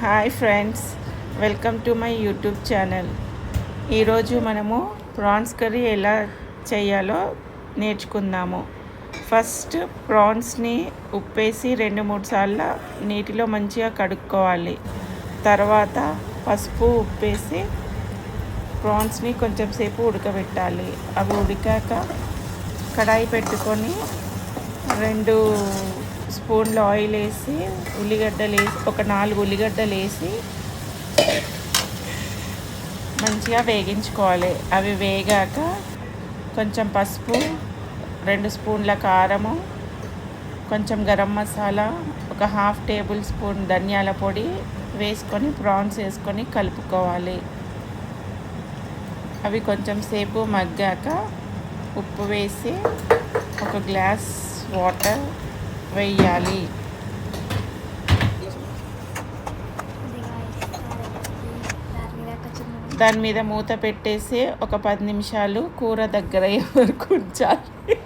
Hi friends, welcome to my YouTube channel. ఈరోజు మనము prawns curry ఎలా చేయాలో నేర్చుకుందాము. ఫస్ట్ ప్రాన్స్ని ఉప్పేసి 2-3 సార్లు నీటిలో మంచిగా కడుక్కోవాలి. తర్వాత పసుపు ఉప్పేసి ప్రాన్స్ని కొంచెం సేపు ఉడకబెట్టాలి. అవి ఉడికాక కడాయి పెట్టుకొని 2 స్పూన్లు ఆయిల్ వేసి ఉల్లిగడ్డలు వేసి ఒక 4 ఉల్లిగడ్డలు వేసి మంచిగా వేగించుకోవాలి. అవి వేగాక కొంచెం పసుపు, 2 స్పూన్ల కారము, కొంచెం గరం మసాలా, ఒక 1/2 టేబుల్ స్పూన్ ధనియాల పొడి వేసుకొని ప్రాన్స్ వేసుకొని కలుపుకోవాలి. అవి కొంచెం సేపు మగ్గాక ఉప్పు వేసి ఒక గ్లాస్ వాటర్ వేయాలి. దాని మీద మూత పెట్టేసి ఒక 10 నిమిషాలు కూర దగ్గర అయ్యే వరకు ఉంచాలి.